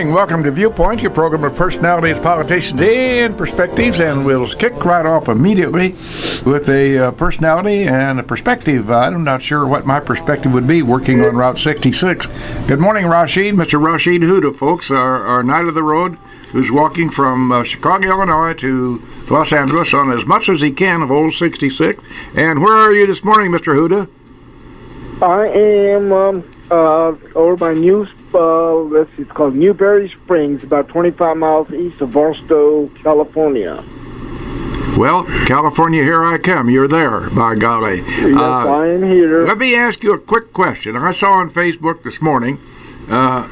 morning. Welcome to Viewpoint, your program of personalities, politicians, and perspectives. And we'll kick right off immediately with a personality and a perspective. I'm not sure what my perspective would be working on Route 66. Good morning, Rashid. Mr. Rashid Huda, folks, our knight of the road, who's walking from Chicago, Illinois to Los Angeles on as much as he can of old 66. And where are you this morning, Mr. Huda? I am over by it's called Newberry Springs, about 25 miles east of Barstow, California. Well, California, here I come. You're there, by golly. Yes, I am here. Let me ask you a quick question. I saw on Facebook this morning a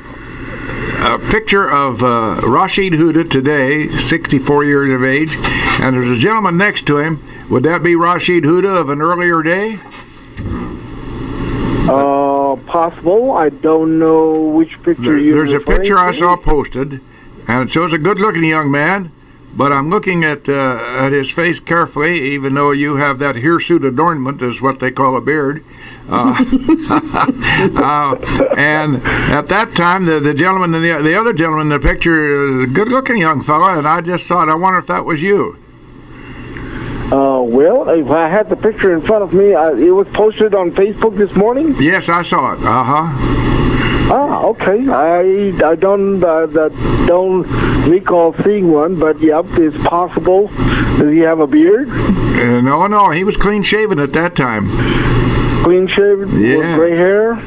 picture of Rashid Huda today, 64 years of age, and there's a gentleman next to him. Would that be Rashid Huda of an earlier day? Possible. I don't know which picture you're There's a picture I to. saw posted, and it shows a good-looking young man, but I'm looking at his face carefully, even though you have that hirsute adornment, is what they call a beard. And at that time, the gentleman and the other gentleman in the picture, a good-looking young fella, and I just thought, I wonder if that was you. Well, if I had the picture in front of me, it was posted on Facebook this morning? Yes, I saw it. Okay. I don't recall seeing one, but yep, it's possible. Does he have a beard? No, he was clean-shaven at that time. Clean-shaven? Yeah. With gray hair?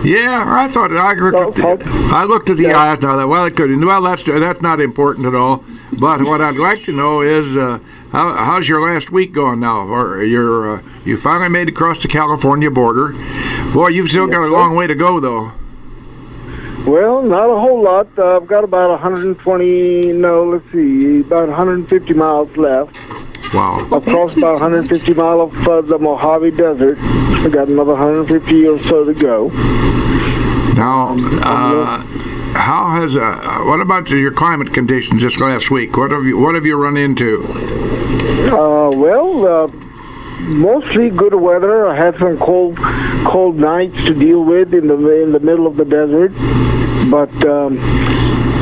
Yeah, I thought I looked at the eyes. Now that that's not important at all. But what I'd like to know is how's your last week going now? Or you finally made it across the California border. Boy, you've still got a long way to go, though. Well, not a whole lot. I've got about 150 miles left. Wow. I've crossed about 150 miles of the Mojave Desert. I got another 150 or so to go. Now, what about your climate conditions this last week? What have you run into? Mostly good weather. I had some cold nights to deal with in the middle of the desert, but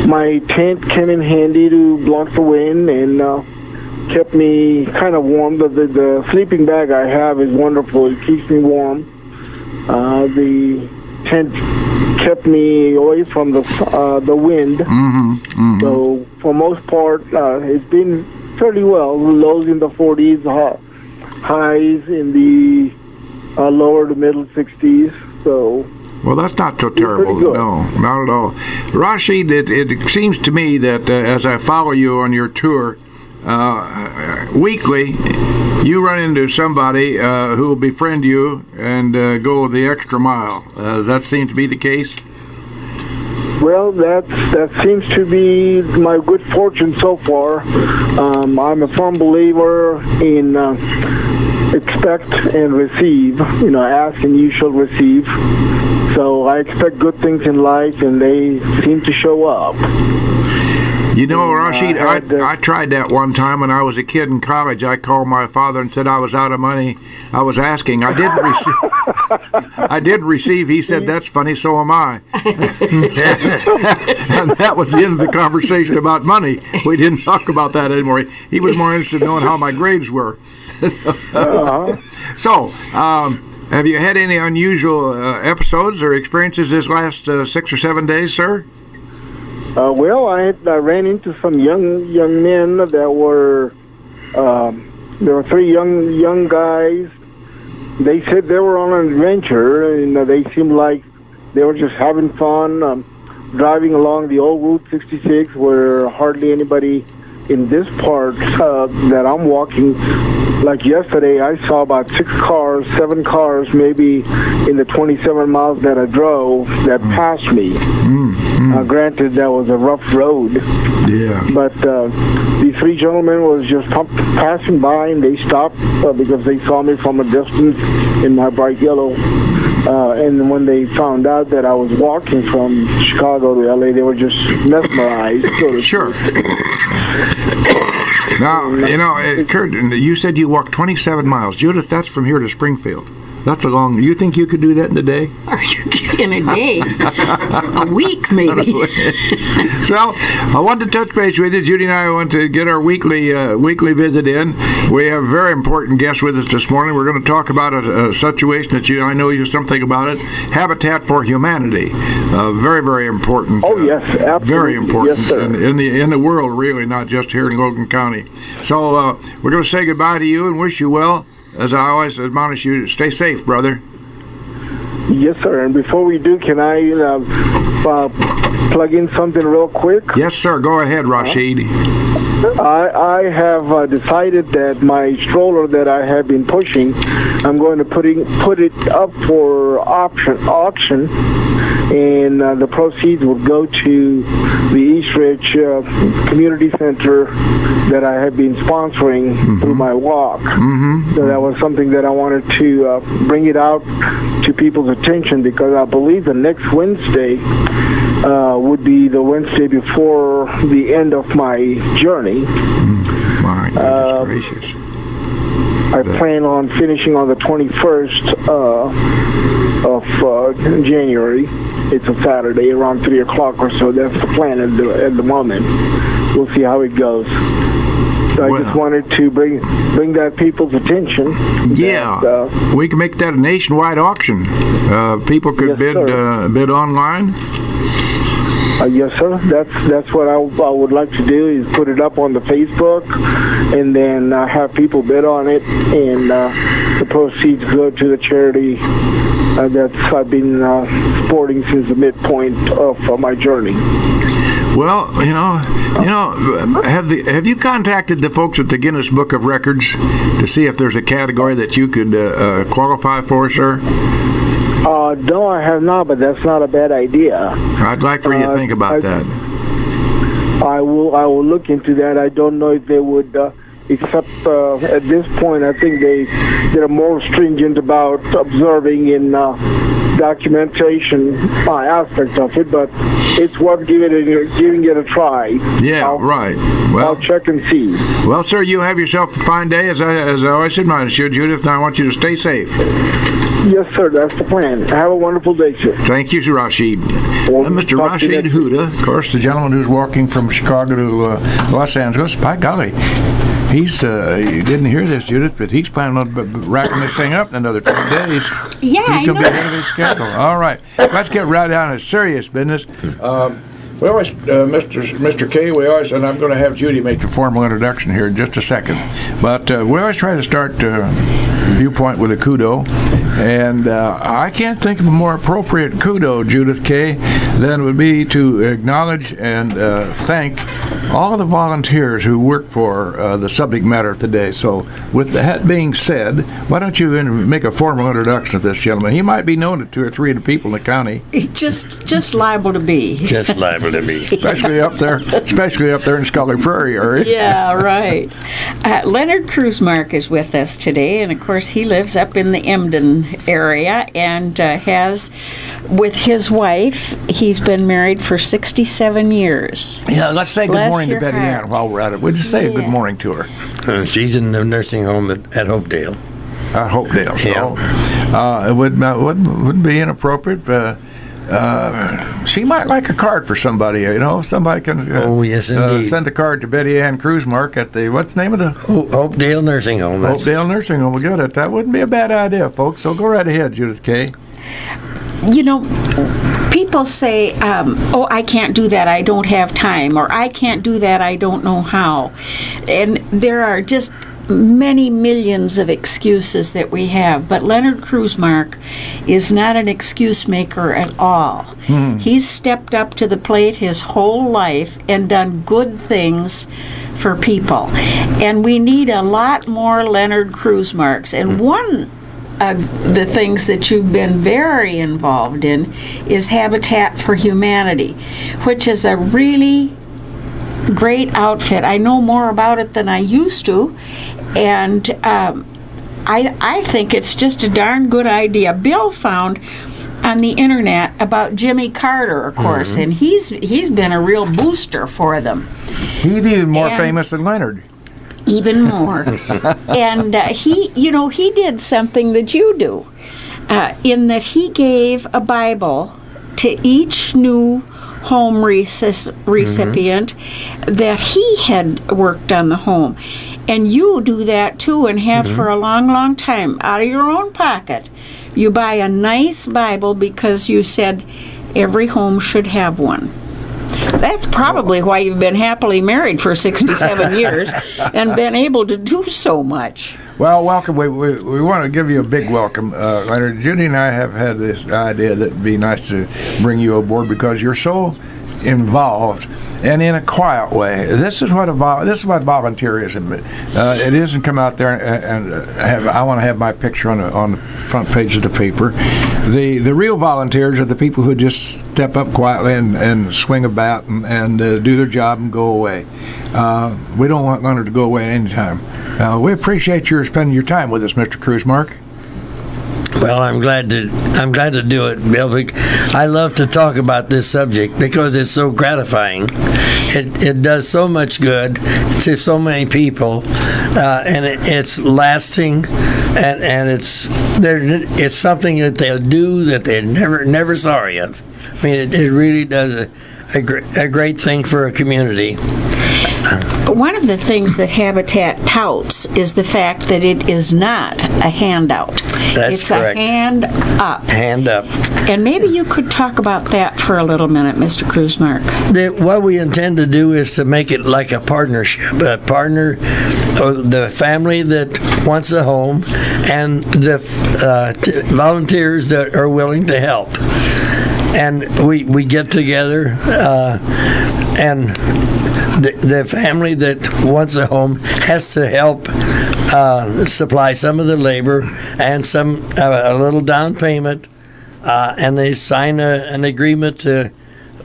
my tent came in handy to block the wind and kept me kind of warm. The sleeping bag I have is wonderful. It keeps me warm. The tent kept me away from the wind. So for most part, it's been fairly well. Lows in the 40s, highs in the lower to middle 60s. So. Well, that's not so terrible. No, not at all. Rashid, it seems to me that as I follow you on your tour, weekly, you run into somebody who will befriend you and go the extra mile. Does that seem to be the case? Well, that seems to be my good fortune so far. I'm a firm believer in expect and receive. Ask and you shall receive. So I expect good things in life, and they seem to show up. Rashid, I tried that one time when I was a kid in college. I called my father and said I was out of money. I was asking. I didn't receive. I did receive. He said, "That's funny. So am I." And that was the end of the conversation about money. We didn't talk about that anymore. He was more interested in knowing how my grades were. So, have you had any unusual episodes or experiences this last 6 or 7 days, sir? Well, I ran into some young men that were there were 3 young guys. They said they were on an adventure, and they seemed like they were just having fun, driving along the old Route 66, where hardly anybody in this part that I'm walking. Like yesterday, I saw about 7 cars, maybe in the 27 miles that I drove, that passed me. Granted, that was a rough road. Yeah. But these 3 gentlemen was just passing by, and they stopped because they saw me from a distance in my bright yellow. And when they found out that I was walking from Chicago to L.A., they were just mesmerized. Sure. Now, it occurred, you said you walked 27 miles. Judith, that's from here to Springfield. That's a long. You think you could do that in a day? Are you kidding? In a day? A week, maybe. So, I wanted to touch base with you. Judy and I want to get our weekly visit in. We have a very important guest with us this morning. We're going to talk about a situation that I know you something about it. Habitat for Humanity. Very, very important. Oh, yes, absolutely. Very important. Yes, sir. In the world, really, not just here in Logan County. So, we're going to say goodbye to you and wish you well. As I always admonish you, stay safe, brother. Yes, sir. And before we do, can I plug in something real quick? Yes, sir. Go ahead, Rashid. I have decided that my stroller that I have been pushing, I'm going to put it up for auction, and the proceeds will go to the East Ridge Community Center that I have been sponsoring through my walk. So that was something that I wanted to bring it out to people's attention, because I believe the next Wednesday would be the Wednesday before the end of my journey. My goodness gracious. I plan on finishing on the 21st of January. It's a Saturday around 3 o'clock or so. That's the plan at the moment. We'll see how it goes. So I just wanted to bring that people's attention. Yeah, that, we can make that a nationwide auction. People could bid online. Yes, sir. That's what I would like to do, is put it up on the Facebook, and then have people bid on it, and the proceeds go to the charity that I've been supporting since the midpoint of my journey. Well, have you contacted the folks at the Guinness Book of Records to see if there's a category that you could qualify for, sir? No, I have not, but that's not a bad idea. I'd like for you to think about that. I will look into that. I don't know if they would, except at this point, I think they're more stringent about observing in documentation aspects of it, but it's worth giving it a try. Yeah, right. Well, I'll check and see. Well, sir, you have yourself a fine day, as I always admonish you, Judith, and I want you to stay safe. Yes, sir, that's the plan. Have a wonderful day, sir. Thank you, Rashid. Mr. Rashid Huda, of course, the gentleman who's walking from Chicago to Los Angeles. By golly, he's you didn't hear this, Judith, but he's planning on wrapping this thing up in another 2 days. Yeah, he's going to be ahead of his schedule. All right, let's get right down to serious business. We always, Mr. K, and I'm going to have Judy make the formal introduction here in just a second, but we always try to start Viewpoint with a kudo, and I can't think of a more appropriate kudo, Judith K, than would be to acknowledge and thank all the volunteers who work for the subject matter today. So with that being said, why don't you make a formal introduction of this gentleman? He might be known to 2 or 3 of the people in the county. Just liable to be. Just liable to be. Especially up there in Scholar Prairie area. Yeah, right. Leonard Krusemark is with us today, and of course he lives up in the Emden area, and has, with his wife, he's been married for 67 years. Yeah, let's say good morning to Betty Ann while we're at it. We'll just say a good morning to her. She's in the nursing home at Hopedale. At Hopedale, so yeah. It wouldn't be inappropriate. She might like a card for somebody. Somebody can. Oh yes, indeed. Send a card to Betty Ann Krusemark at the what's the name of the Hopedale Nursing Home. Hopedale Nursing Home. We got it. That wouldn't be a bad idea, folks. So go right ahead, Judith K. People say, I can't do that, I don't have time, or I can't do that, I don't know how. And there are just many millions of excuses that we have, but Leonard Krusemark is not an excuse maker at all. He's stepped up to the plate his whole life and done good things for people. And we need a lot more Leonard Krusemarks. And one of the things that you've been very involved in is Habitat for Humanity, which is a really great outfit. I know more about it than I used to, and I think it's just a darn good idea. Bill found on the internet about Jimmy Carter, of course, and he's been a real booster for them. He's even more famous than Leonard. Even more. And he did something that you do, in that he gave a Bible to each new home recipient that he had worked on the home. And you do that too, and have for a long, long time, out of your own pocket. You buy a nice Bible because you said every home should have one. That's probably why you've been happily married for 67 years and been able to do so much. Well, welcome. We want to give you a big welcome. Leonard, Judy and I have had this idea that it'd be nice to bring you aboard because you're so involved and in a quiet way. This is what volunteerism is. It isn't come out there and have. I want to have my picture on the front page of the paper. The real volunteers are the people who just step up quietly and swing a bat and do their job and go away. We don't want Leonard to go away at any time. We appreciate your spending your time with us, Mr. Krusemark. Well, I'm glad to do it, Bill. I love to talk about this subject because it's so gratifying. It does so much good to so many people, and it's lasting, and it's something that they'll do that they're never sorry of. I mean, it really does a great thing for a community. One of the things that Habitat touts is the fact that it is not a handout. That's correct. It's a hand up. Hand up. And maybe you could talk about that for a little minute, Mr. Krusemark. What we intend to do is to make it like a partnership. A partner, the family that wants a home, and the volunteers that are willing to help. And we get together, and the family that wants a home has to help supply some of the labor and a little down payment, and they sign an agreement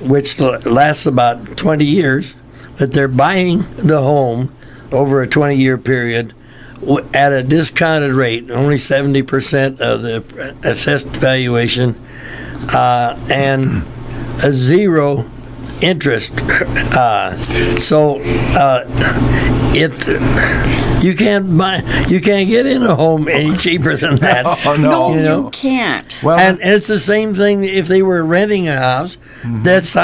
which lasts about 20 years, that they're buying the home over a 20-year period at a discounted rate, only 70% of the assessed valuation, and a zero interest. You can't get in a home any cheaper than that. No, you can't. Well, and it's the same thing if they were renting a house. That's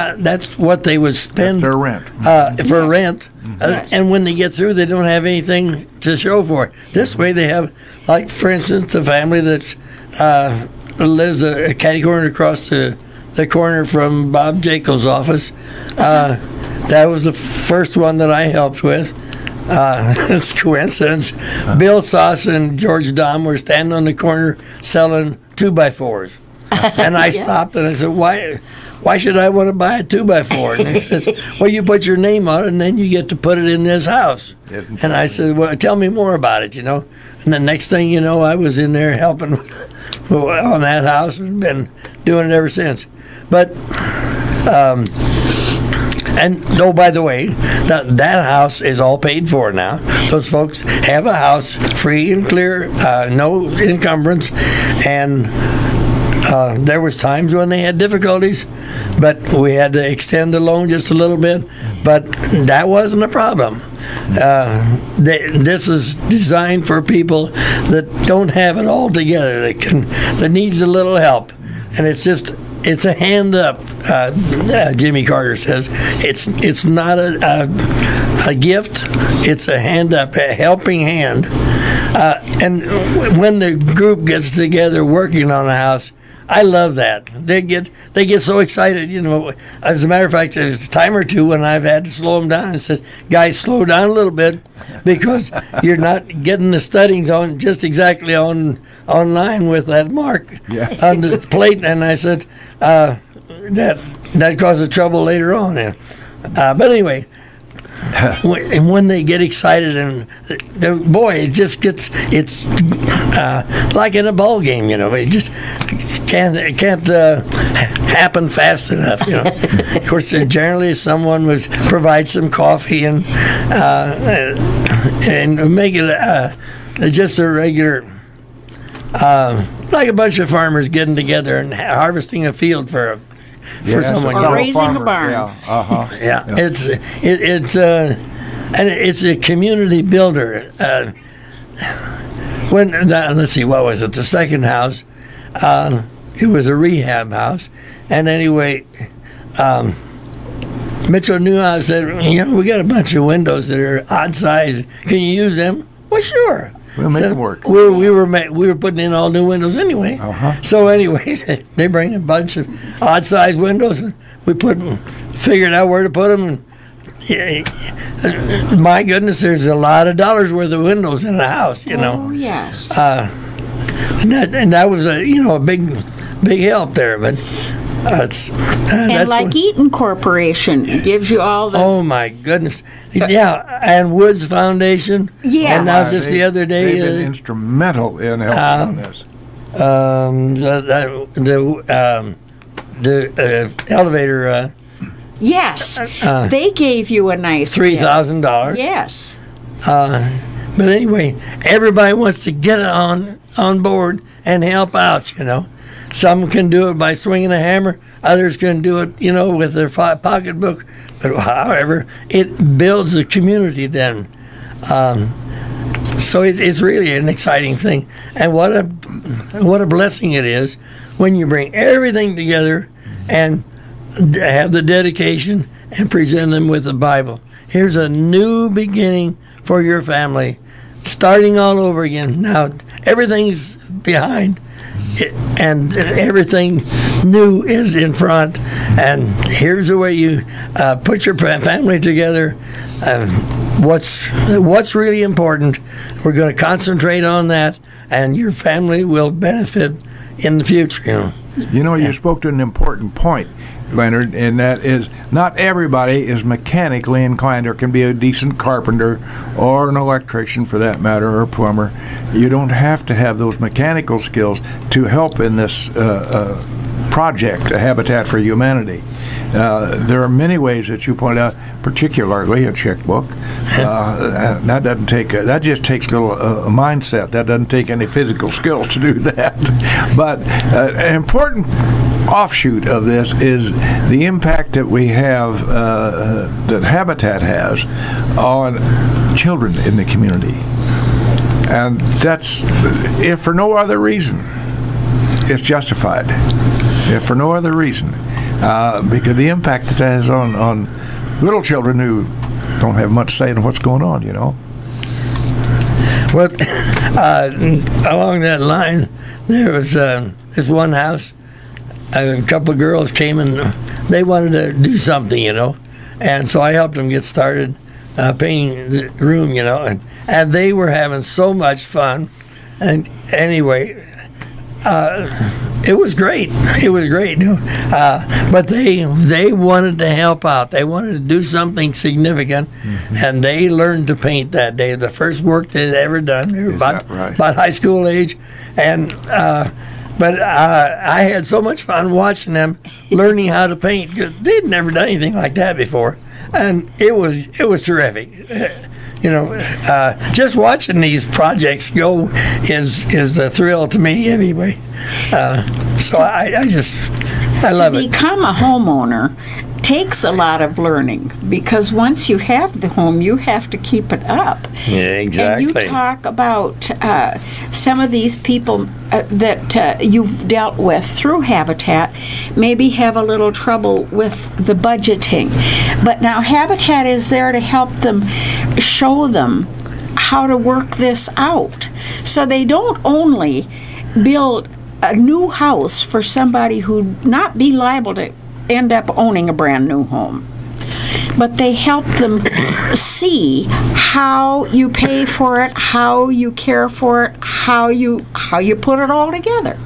what they would spend. That's their rent. For rent. Yes. And when they get through, they don't have anything to show for it. This way, they have, like, for instance, the family that lives a catty corner across the corner from Bob Jekyll's office. That was the first one that I helped with. It's a coincidence. Bill Sauce and George Dom were standing on the corner selling 2x4s. And I stopped and I said, why should I want to buy a 2x4? And he says, well, you put your name on it and then you get to put it in this house. And I said, well, tell me more about it, And the next thing you know, I was in there helping on that house and been doing it ever since. But, by the way, that house is all paid for now. Those folks have a house free and clear, no encumbrance, and there was times when they had difficulties, but we had to extend the loan just a little bit, but that wasn't a problem. This is designed for people that don't have it all together, that needs a little help, and it's a hand up. Jimmy Carter says it's not a gift. It's a hand up, a helping hand. And when the group gets together working on a house, I love that. They get so excited. As a matter of fact, there's a time or two when I've had to slow them down and says, guys, slow down a little bit because you're not getting the studdings on just exactly on line with that mark on the plate. And I said, that causes trouble later on. But anyway, when they get excited and it's like in a ball game, it just can't happen fast enough. Of course, generally someone would provide some coffee and make it just a regular, like a bunch of farmers getting together and harvesting a field for someone. Or raising a barn. Yeah. Yeah. and it's a community builder. Let's see, what was it? The second house, it was a rehab house, and anyway, Mitchell Newhouse said, we got a bunch of windows that are odd size. Can you use them? Well, sure. We'll make them work. We were putting in all new windows anyway. So anyway, they bring a bunch of odd size windows, and we figured out where to put them. And, my goodness, there's a lot of dollars worth of windows in a house. Oh yes. And that was a big help there, but. And like Eaton Corporation gives you all the... Oh, my goodness. Yeah, and Woods Foundation. Yeah. And now just the other day... They've been instrumental in helping this. The elevator... yes. They gave you a nice... $3,000. Yes. But anyway, everybody wants to get on board and help out, Some can do it by swinging a hammer. Others can do it, with their pocketbook. But however, it builds a community then. So it's really an exciting thing. And what a blessing it is when you bring everything together and have the dedication and present them with the Bible. Here's a new beginning for your family, starting all over again. Now, everything's behind. And everything new is in front, and here's the way you put your family together. What's really important, we're going to concentrate on that, and your family will benefit in the future. You spoke to an important point, Leonard, and that is not everybody is mechanically inclined or can be a decent carpenter or an electrician for that matter, or a plumber. You don't have to have those mechanical skills to help in this project, Habitat for Humanity. There are many ways that you point out, particularly a checkbook. That just takes a little mindset. That doesn't take any physical skills to do that. But an important offshoot of this is the impact that we have, that Habitat has on children in the community. And that's, if for no other reason, it's justified. If for no other reason. Because the impact that has on little children who don't have much say in what's going on, Well, along that line, there was this one house. A couple of girls came and they wanted to do something, and so I helped them get started painting the room, and they were having so much fun. And anyway, it was great. It was great. But they wanted to help out. They wanted to do something significant, and they learned to paint that day. The first work they'd ever done. They were about high school age, and but I had so much fun watching them learning how to paint. They'd never done anything like that before, and it was terrific. Just watching these projects go is a thrill to me anyway. So I love it. To become a homeowner takes a lot of learning, because once you have the home, you have to keep it up. Yeah, exactly. And you talk about some of these people that you've dealt with through Habitat maybe have a little trouble with the budgeting. But now Habitat is there to help them, show them how to work this out. So they don't only build a new house for somebody who'd not be liable to end up owning a brand new home, but they help them see how you pay for it, how you care for it, how you put it all together.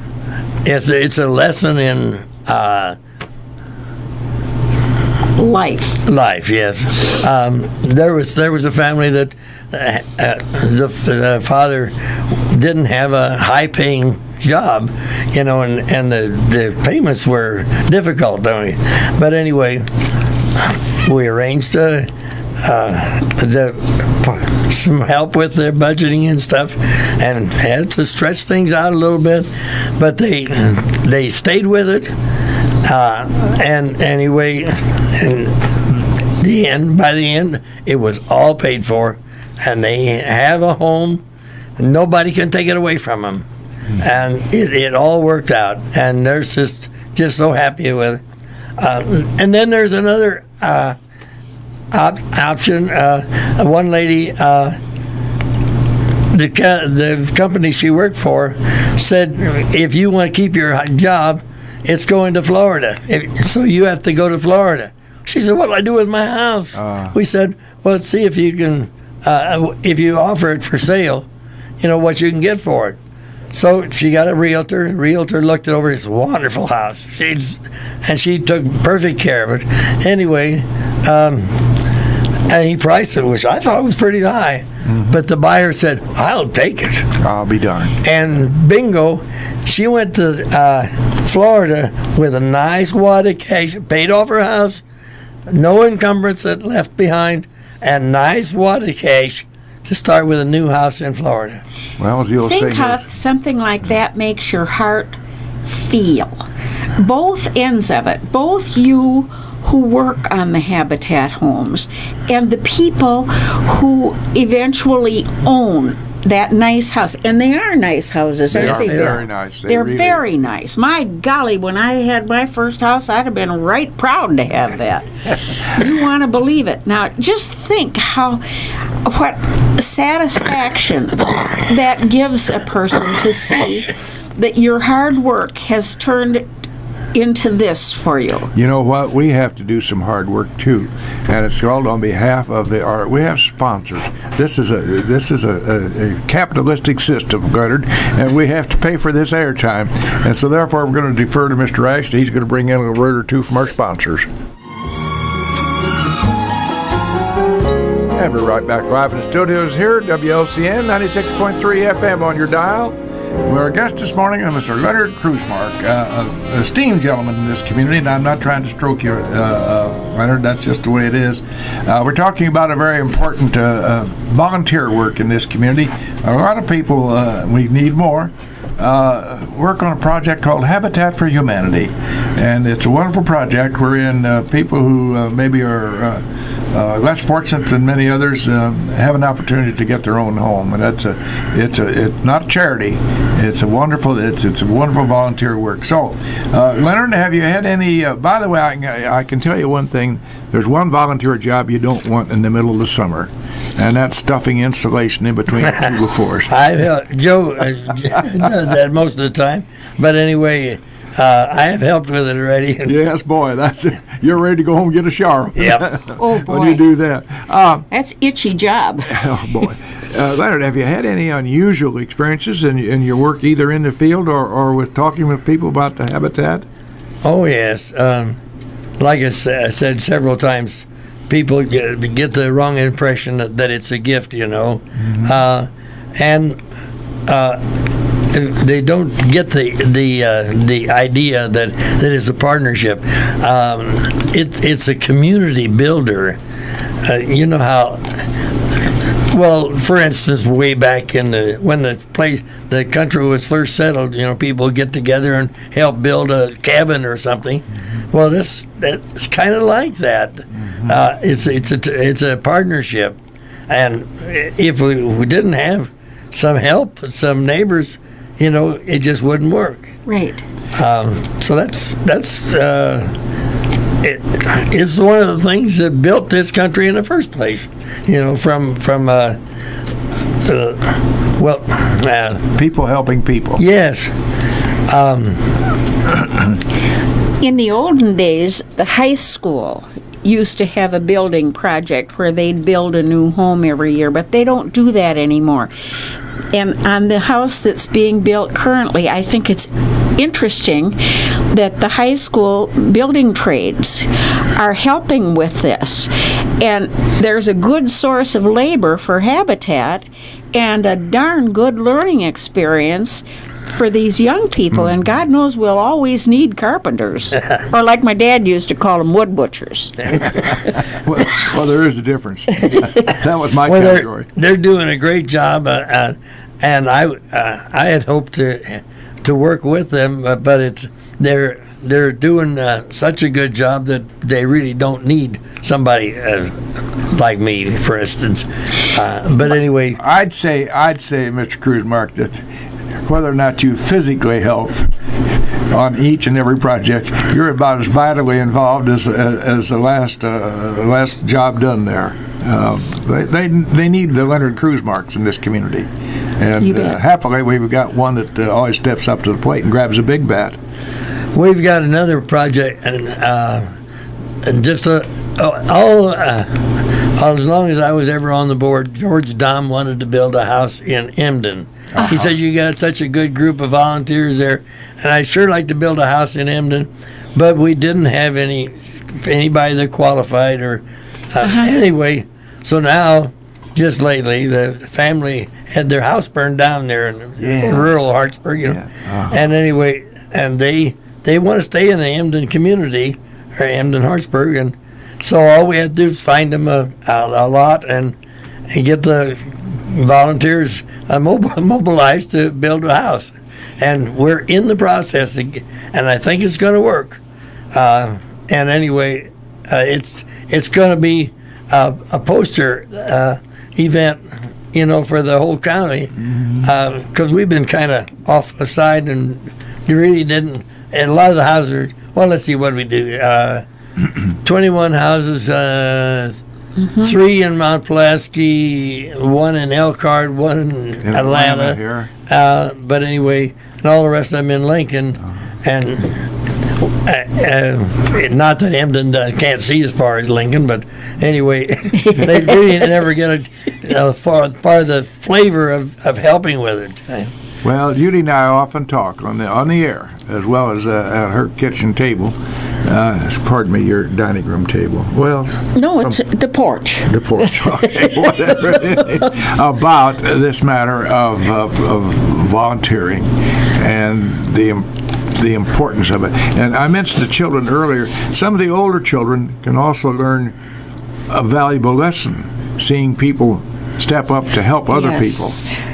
It's a lesson in life, yes. There was a family that the father didn't have a high-paying job, and the payments were difficult, but anyway, we arranged some help with their budgeting and stuff, and had to stretch things out a little bit, but they stayed with it, and anyway, and by the end, it was all paid for, and they have a home. Nobody can take it away from them, and it all worked out. And they're just so happy with it. And then there's another option. One lady, the company she worked for, said, if you want to keep your job, it's going to Florida. So you have to go to Florida. She said, what do I do with my house? We said, well, let's see if you can, if you offer it for sale, what you can get for it. So she got a realtor. The realtor looked it over. It's a wonderful house. And she took perfect care of it. Anyway, and he priced it, which I thought was pretty high. Mm-hmm. But the buyer said, I'll take it. I'll be darned. And bingo, she went to Florida with a nice wad of cash, paid off her house, no encumbrance that left behind, and nice wad of cash to start with a new house in Florida. Well, as you'll think say, how something like that makes your heart feel. Both ends of it, both you who work on the Habitat homes and the people who eventually own that nice house. And they are nice houses, aren't they? They are very nice. They're really very nice. My golly, when I had my first house, I'd have been right proud to have that. You want to believe it. Now, just think what satisfaction that gives a person to see that your hard work has turned into this for you. You know what? We have to do some hard work too, and it's called on behalf of the art. We have sponsors. This is a capitalistic system, Leonard, and we have to pay for this airtime. And so therefore, we're going to defer to Mr. Ashley. He's going to bring in a word or two from our sponsors. And we're right back live in the studios here at WLCN 96.3 FM on your dial. Our guest this morning is Mr. Leonard Krusemark, an esteemed gentleman in this community, and I'm not trying to stroke you, Leonard, that's just the way it is. We're talking about a very important volunteer work in this community. A lot of people, we need more, work on a project called Habitat for Humanity, and it's a wonderful project wherein people who maybe are less fortunate than many others have an opportunity to get their own home, and it's not a charity. It's a wonderful volunteer work. So, Leonard, have you had any? By the way, I can tell you one thing. There's one volunteer job you don't want in the middle of the summer, and that's stuffing insulation in between the two floors. Joe does that most of the time, but anyway. I have helped with it already. Yes, boy, that's it. You're ready to go home and get a shower. Yep. Oh, boy. When you do that. That's itchy job. Oh, boy. Leonard, have you had any unusual experiences in your work, either in the field or with talking with people about the Habitat? Oh, yes. Like I said several times, people get the wrong impression that it's a gift, Mm-hmm. They don't get the idea that it's a partnership. It's a community builder. You know how. Well, for instance, way back when the country was first settled, people would get together and help build a cabin or something. Mm-hmm. Well, that's kind of like that. Mm-hmm. It's a partnership, and if we didn't have some help, some neighbors, it just wouldn't work. Right. So that's it's one of the things that built this country in the first place. From people helping people. Yes. In the olden days, the high school used to have a building project where they'd build a new home every year, but they don't do that anymore. And on the house that's being built currently, I think it's interesting that the high school building trades are helping with this. And there's a good source of labor for Habitat and a darn good learning experience for these young people, and God knows we'll always need carpenters, or like my dad used to call them, wood butchers. well, there is a difference. That was my category. They're doing a great job, and I had hoped to work with them, but they're they're doing such a good job that they really don't need somebody like me, for instance. But anyway, I'd say, Mr. Krusemark, that whether or not you physically help on each and every project, you're about as vitally involved as the last job done there. They need the Leonard Krusemarks in this community, and happily we've got one that always steps up to the plate and grabs a big bat. We've got another project, and just as long as I was ever on the board, George Dom wanted to build a house in Emden. He said, you got such a good group of volunteers there, and I'd sure like to build a house in Emden, but we didn't have anybody that qualified. Or anyway, so now, just lately, the family had their house burned down there in rural Hartsburg, and anyway, and they want to stay in the Emden community, or Emden Hartsburg, and so all we had to do is find them a lot and get the volunteers mobilized to build a house, and we're in the process, and I think it's going to work. And anyway, it's going to be a poster event, for the whole county, because we've been kind of off the side and really didn't. And a lot of the houses are, well, let's see what we do. 21 houses. 3 in Mount Pulaski, 1 in Elkhart, 1 in Atlanta here. But anyway, and all the rest of them in Lincoln. And not that Emden can't see as far as Lincoln, but anyway, they really never get part of the flavor of helping with it. Well, Judy and I often talk on the air, as well as at her kitchen table. Pardon me, your dining room table. Well, no, it's the porch. The porch, okay, whatever. About this matter of volunteering and the importance of it. And I mentioned the children earlier. Some of the older children can also learn a valuable lesson, seeing people step up to help other people.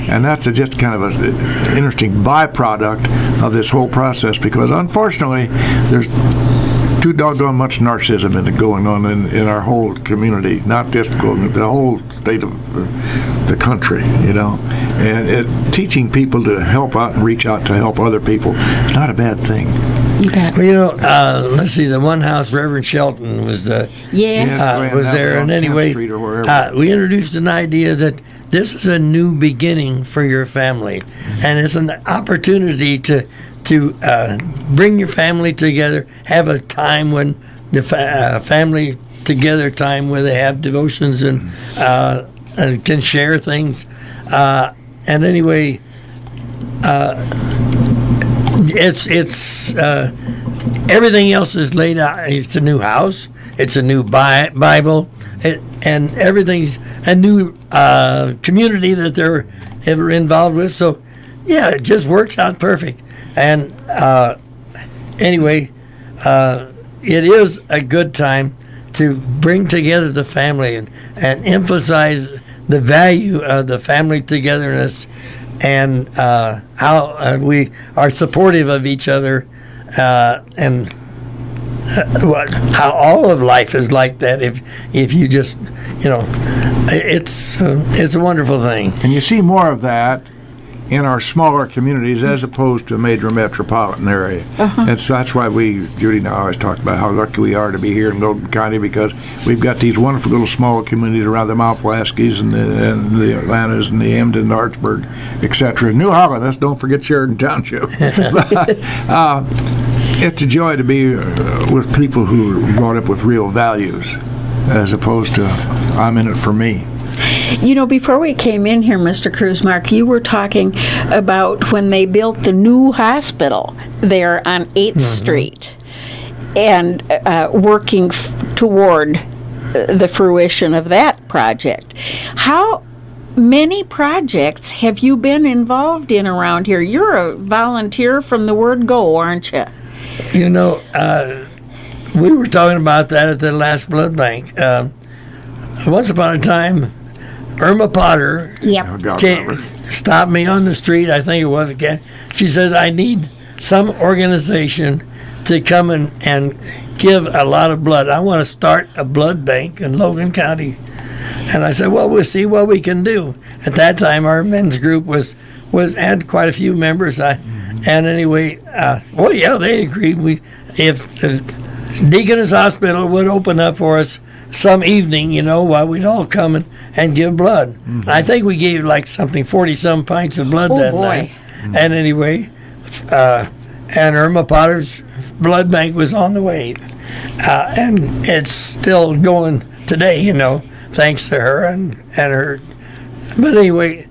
And that's just kind of an interesting byproduct of this whole process, because unfortunately there's too doggone much narcissism going on in our whole community, not just the whole state of the country, and teaching people to help out and reach out to help other people is not a bad thing. Well, let's see, the one house, Reverend Shelton was was there, and anyway, we introduced an idea that this is a new beginning for your family, and it's an opportunity to bring your family together, have a time when the family together time where they have devotions and can share things, and anyway, it's everything else is laid out. It's a new house. It's a new Bible, and everything's a new community that they're ever involved with. So, yeah, it just works out perfect. And anyway, it is a good time to bring together the family and emphasize the value of the family togetherness, and how we are supportive of each other, and how all of life is like that. If you just, it's a wonderful thing. And you see more of that in our smaller communities as opposed to a major metropolitan area. And so that's why Judy and I always talk about how lucky we are to be here in Logan County, because we've got these wonderful little small communities around the Mount Pulaskis and the Atlantas and the Emden, Hartsburg, etc. New Holland, let's don't forget Sheridan Township. It's a joy to be with people who are brought up with real values, as opposed to I'm in it for me. Before we came in here, Mr. Krusemark, you were talking about when they built the new hospital there on 8th Street and working toward the fruition of that project. How many projects have you been involved in around here? You're a volunteer from the word go, aren't you? We were talking about that at the last blood bank. Once upon a time, Irma Potter stopped me on the street, I think it was again. She says, I need some organization to come and give a lot of blood. I want to start a blood bank in Logan County. And I said, well, we'll see what we can do. At that time, our men's group had quite a few members. And anyway, well, yeah, they agreed. If the Deaconess Hospital would open up for us some evening, while we'd all come and give blood. Mm-hmm. I think we gave like something 40-some pints of blood that night. Mm-hmm. And anyway, and Irma Potter's blood bank was on the way. And it's still going today, thanks to her and her. But anyway,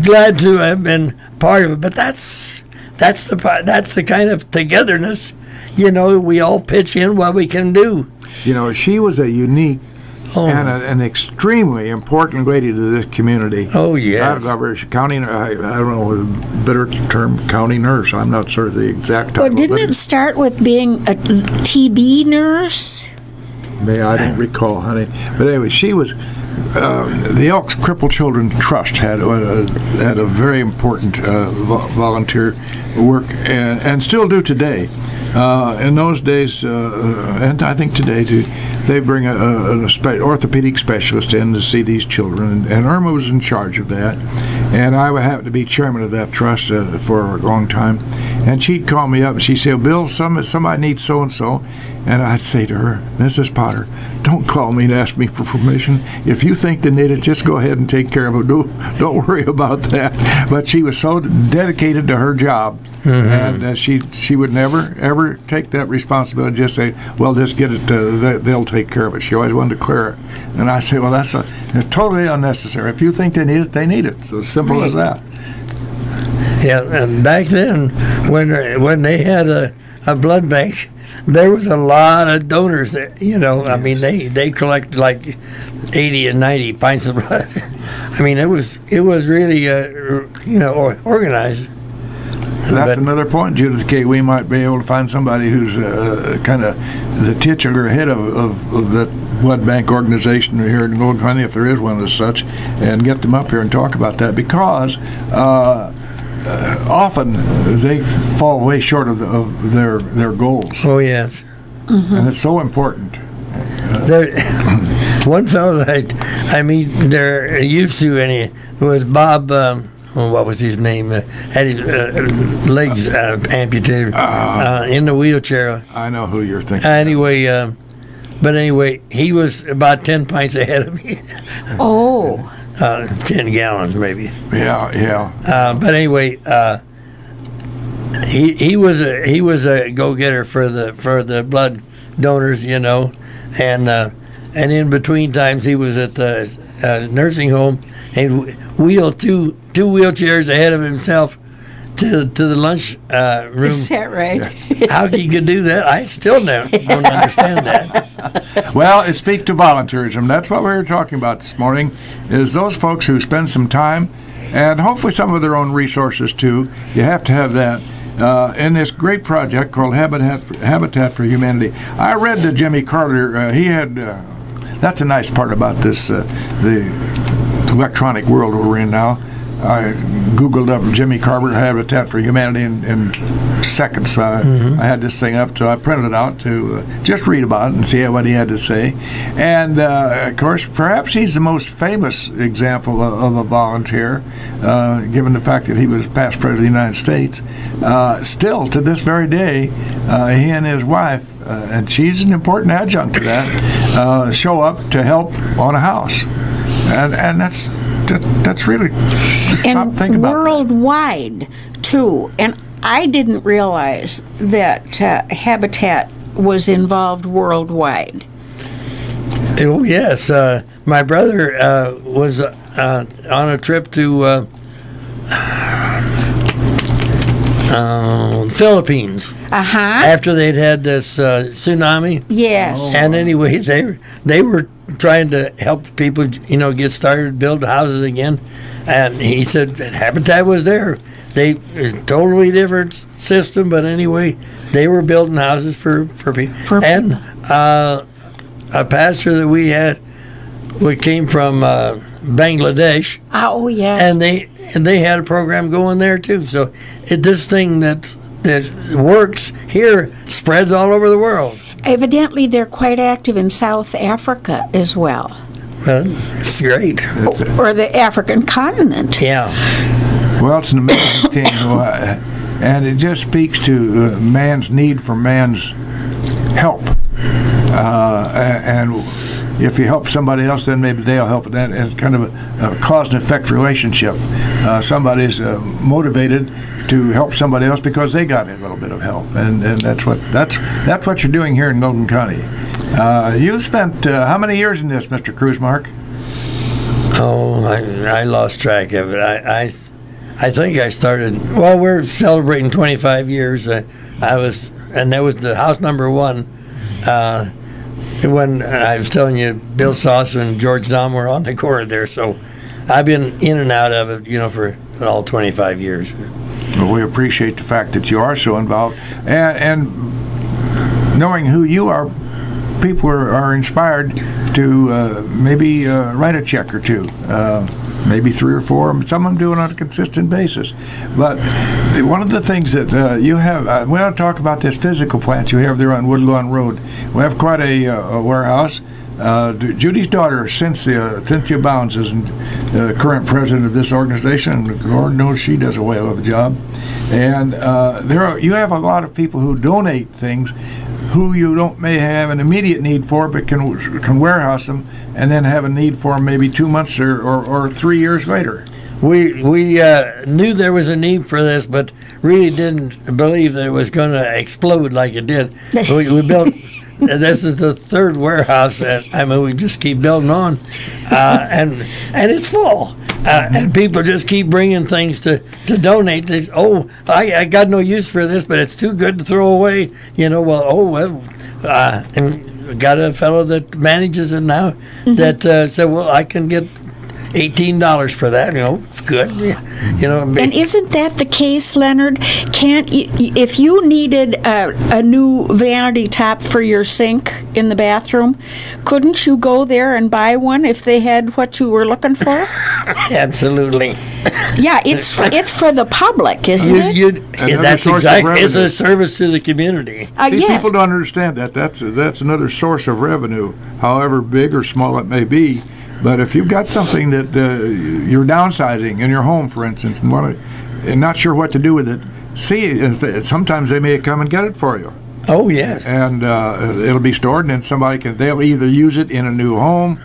glad to have been part of it. But that's the kind of togetherness, we all pitch in what we can do. She was a unique and an extremely important lady to this community. Oh, yeah. County, I don't know a better term, county nurse. I'm not sure the exact title. Well, didn't it start with being a TB nurse? I don't recall, honey. But anyway, she was. The Elks Crippled Children Trust had a very important volunteer work, and still do today. In those days, and I think today too, they bring an orthopedic specialist in to see these children, and Irma was in charge of that. And I would happen to be chairman of that trust for a long time. And she'd call me up and she'd say, Bill, somebody needs so-and-so. And I'd say to her, Mrs. Potter, don't call me and ask me for permission. If you think they need it, just go ahead and take care of it. Don't worry about that. But she was so dedicated to her job. Mm-hmm. And she would never, ever take that responsibility, just say, well, just get it, they'll take care of it. She always wanted to clear it. And I say, well, that's totally unnecessary. If you think they need it, they need it. So simple as that. Yeah, and back then, when they had a blood bank, there was a lot of donors that, yes. I mean, they collected like 80 and 90 pints of blood. I mean, it was really, organized. That's another point, Judith K. We might be able to find somebody who's kind of the titular head of that blood bank organization here in Logan County, if there is one as such, and get them up here and talk about that, because often they fall way short of their goals. Oh, yes. Mm-hmm. And it's so important. One fellow that I meet there used to, was Bob. What was his name? Had his legs amputated in the wheelchair. I know who you're thinking. Anyway, he was about 10 pints ahead of me. Oh. 10 gallons, maybe. Yeah. But anyway, he was a go-getter for the blood donors, and in between times he was at the nursing home and wheeled two wheelchairs ahead of himself to the lunch room. Is that right? How he could do that, I still don't understand that. Well, it speaks to volunteerism. That's what we were talking about this morning, is those folks who spend some time, and hopefully some of their own resources too. You have to have that. In this great project called Habitat for Humanity. I read to Jimmy Carter, he had, that's a nice part about this, the electronic world we're in now. I Googled up Jimmy Carter Habitat for Humanity in seconds. I had this thing up, so I printed it out to just read about it and see what he had to say. And, of course, perhaps he's the most famous example of a volunteer, given the fact that he was past president of the United States. Still, to this very day, he and his wife, and she's an important adjunct to that, show up to help on a house. And that's really, stop thinking about that. Worldwide, too. And I didn't realize that Habitat was involved worldwide. Oh, yes. My brother was on a trip to Philippines. After they'd had this tsunami. Yes. And anyway, they were trying to help people, get started, build houses again. And he said Habitat was there. It's a totally different system, but anyway, they were building houses for people. And a pastor that we had, came from Bangladesh. Oh, yes. And they had a program going there too. So this thing that that works here spreads all over the world. Evidently, they're quite active in South Africa as well. Well, it's great. Or the African continent. Yeah. Well, it's an amazing thing, and it just speaks to man's need for man's help. And if you help somebody else, then maybe they'll help. And it's kind of a cause and effect relationship. Somebody's motivated to help somebody else because they got a little bit of help, and that's what you're doing here in Logan County. You spent how many years in this, Mr. Krusemark? Oh, I lost track of it. I think I started. Well, we're celebrating 25 years. I was, and that was the house number 1. When I was telling you, Bill Sauce and George Dom were on the corner there, so I've been in and out of it, for all 25 years. Well, we appreciate the fact that you are so involved, and knowing who you are, people are inspired to maybe write a check or two, maybe 3 or 4. Some of them do it on a consistent basis. But one of the things that you have, we want to talk about this physical plant you have there on Woodlawn Road. We have quite a warehouse. Judy's daughter, Cynthia Bounds, is the current president of this organization, and Lord knows she does a whale of a job. And you have a lot of people who donate things who you may have an immediate need for, but can warehouse them and then have a need for them maybe 2 months or 3 years later. We knew there was a need for this, but really didn't believe that it was going to explode like it did. We built. This is the 3rd warehouse, and we just keep building on, and it's full. And people just keep bringing things to donate. I got no use for this, but it's too good to throw away. And got a fellow that manages it now that said, well, I can get $18 for that. Good. And isn't that the case, Leonard? If you needed a new vanity top for your sink in the bathroom, couldn't you go there and buy one if they had what you were looking for? Absolutely. Yeah, it's for the public, isn't it? That's exactly. It's a service to the community. People don't understand that. That's another source of revenue, however big or small it may be. But if you've got something that you're downsizing in your home, for instance, and not sure what to do with it, sometimes they may come and get it for you. Oh, yes. And it'll be stored, and then they'll either use it in a new home,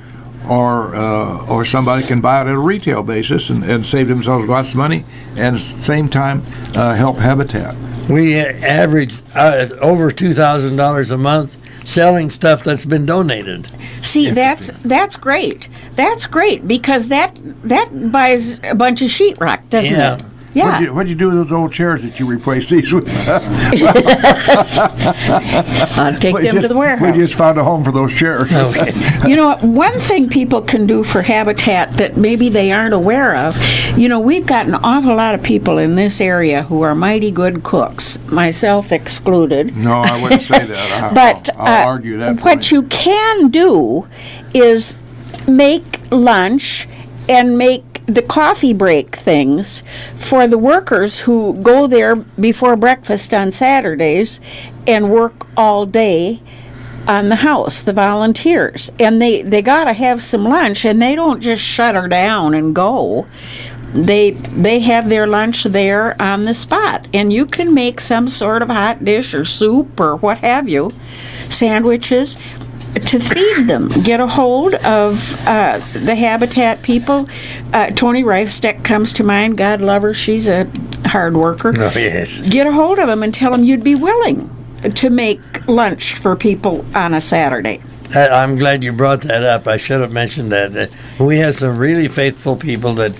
or somebody can buy it at a retail basis and save themselves lots of money, and at the same time help Habitat. We average over $2,000 a month selling stuff that's been donated. See, that's great. That's great because that buys a bunch of sheetrock, doesn't it? Yeah. What'd you do with those old chairs that you replaced these with? I'll take them to the warehouse. We just found a home for those chairs. Okay. One thing people can do for Habitat that maybe they aren't aware of, we've got an awful lot of people in this area who are mighty good cooks, myself excluded. No, I wouldn't say that. But I'll argue that. What you can do is make lunch and make the coffee break things for the workers who go there before breakfast on Saturdays and work all day on the house, the volunteers. And they got to have some lunch, and they don't just shut her down and go. They have their lunch there on the spot. And you can make some sort of hot dish or soup or what have you, sandwiches, to feed them. Get a hold of the Habitat people. Tony Reifsteck comes to mind. God love her. She's a hard worker. Oh, yes. Get a hold of them and tell them you'd be willing to make lunch for people on a Saturday. I'm glad you brought that up. I should have mentioned that. We have some really faithful people that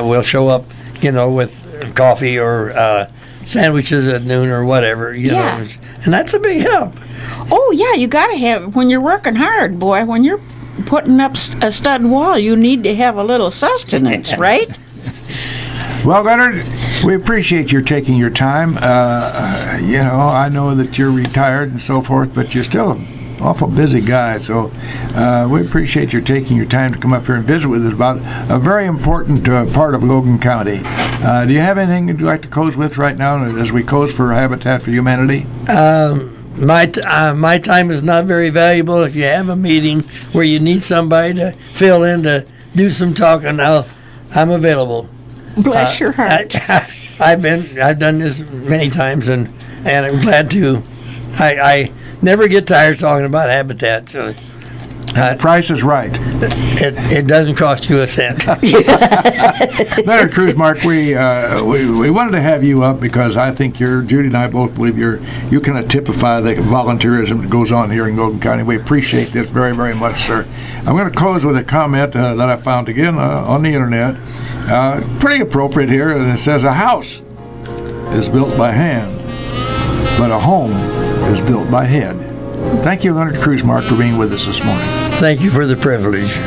will show up, with coffee or sandwiches at noon or whatever, know. And that's a big help. Oh, yeah, you got to have, when you're working hard, boy, when you're putting up a stud wall, you need to have a little sustenance, right? Well, Leonard, we appreciate your taking your time. I know that you're retired and so forth, but you're still awful busy guy. So we appreciate your taking your time to come up here and visit with us about a very important part of Logan County. Do you have anything you'd like to close with right now as we close for Habitat for Humanity? My time is not very valuable. If you have a meeting where you need somebody to fill in to do some talking, I'm available. Bless your heart. I've done this many times, and I'm glad to. I never get tired talking about Habitat. So, the price is right. It doesn't cost you a cent. Leonard Krusemark, we wanted to have you up because I think Judy and I both believe you kind of typify the volunteerism that goes on here in Logan County. We appreciate this very, very much, sir. I'm going to close with a comment that I found again on the internet. Pretty appropriate here, and it says, a house is built by hand, but a home is built by head. Thank you, Leonard Krusemark, for being with us this morning. Thank you for the privilege.